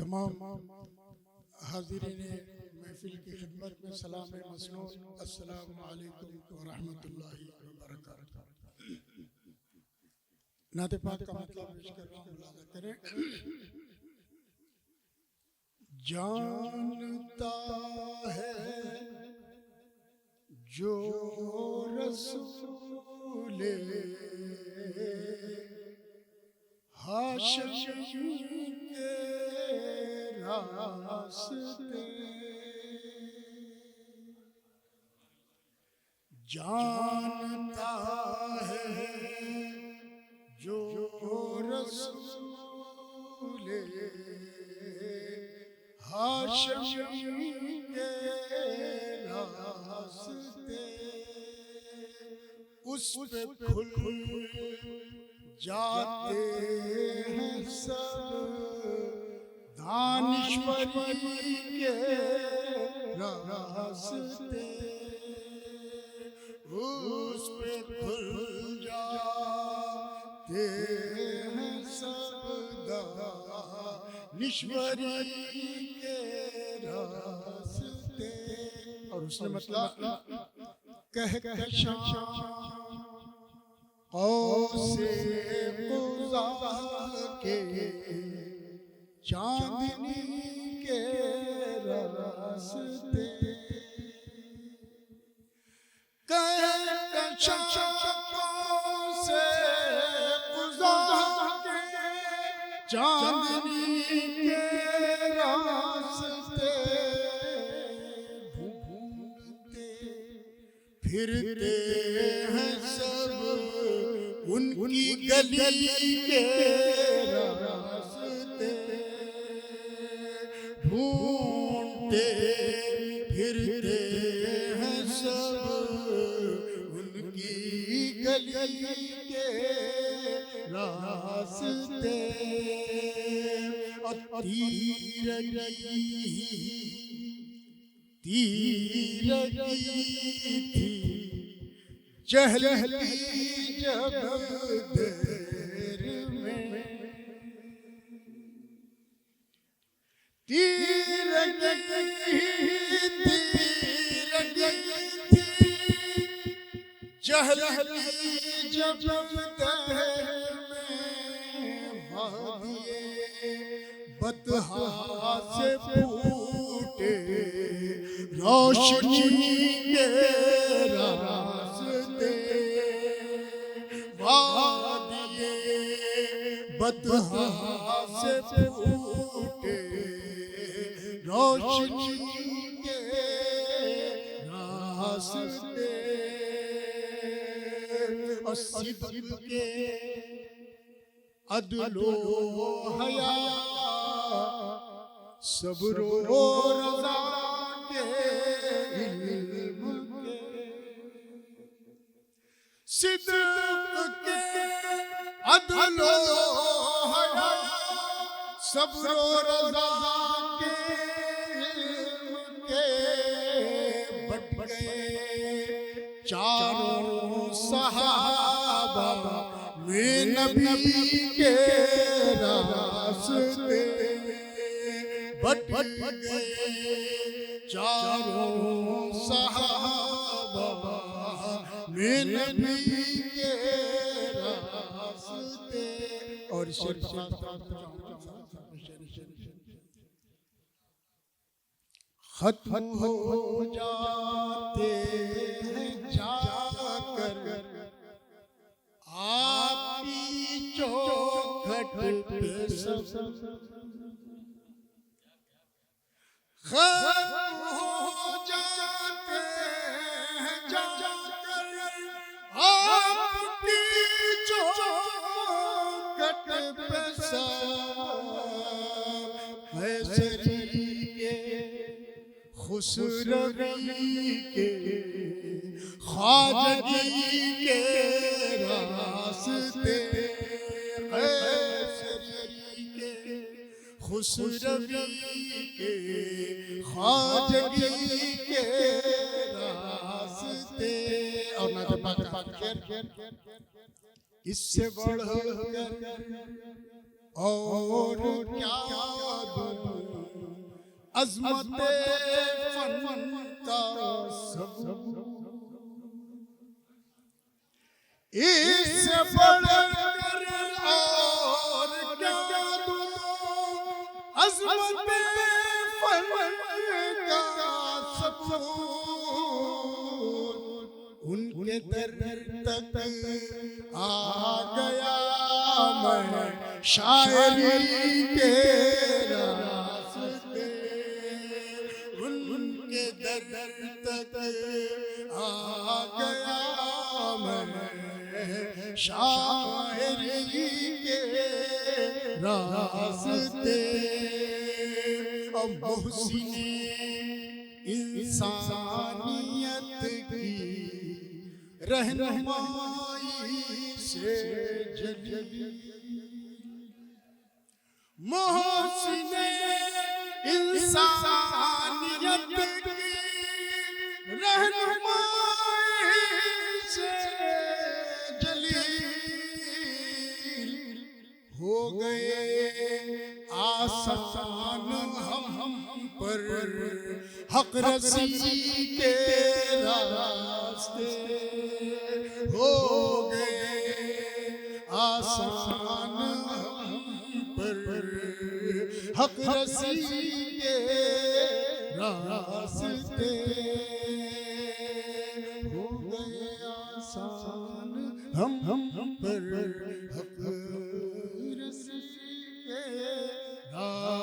तमाम हाज़िरीन महफिल की खिदमत में सलाम मसनून, अस्सलामु अलैकुम व रहमतुल्लाहि व बरकातहू। नात पाक का मतलब पेश कर रहा हूं, मुलाज़ा करें। जानता है जो रसूले हाशिम के रास्ते, जानता है जो रसूले हाशिम के रास्ते, उस पे खुल जाते हैं सब दानिश्वरी के रास्ते, उस पे खुल जाते हैं सब दानिश्वरी के रास्ते। और उसने मतलब कह से के चांदनी के रास्ते, से चांदनी के रास्ते, ढूंढते फिरते हैं सब उनकी गली के रास्ते, ढूंढते फिरते हैं सब उनकी गली के रास्ते। और तीर थी चहलती जब देर में, तीर थी चहलती जब देर में, बतहा से फूटे रोशनी के रास्ते, वादिए बतहा से फूटे रोशनी के रास्ते, और सिद्दीक़ के अदलो हया सब्रो रज़ा के इल्म के, सिद्दीक़ के अदलो हया सब्रो रज़ा के इल्म के, बट गए चारों सहाबा में नबी के रास्ते, बट गए चारों सहाबा में नबी के रास्ते। और खत्म हो जाते हैं जाकर आपकी चौखट पे सब, खत्म हो जाते हैं जाकर आपकी चौखट पे सब, हैसरी के खुसरवी के ख्वाजगी के रास्ते, खुसरवी के ख्वाजगी के रास्ते। और ना इससे बढ़कर और क्या दूं अज़मत फन का सब इससे बढ़कर और क्या दूं, अज़मत फन का सब उनके दर तक आ गया मैं शायरी के रास्ते, उनके दर तक आ गया मैं शायरी के रास्ते। और मोहसिने इंसानियत की रहनुमाई से जली, मोहसिने इंसानियत की रहनुमाई से जली, हो गए आसान हम पर हक रसी के रास्ते, हो गए आसान हम पर हक रसी के रास्ते, हो गए आसान हम पर हक रसी के रास्ते।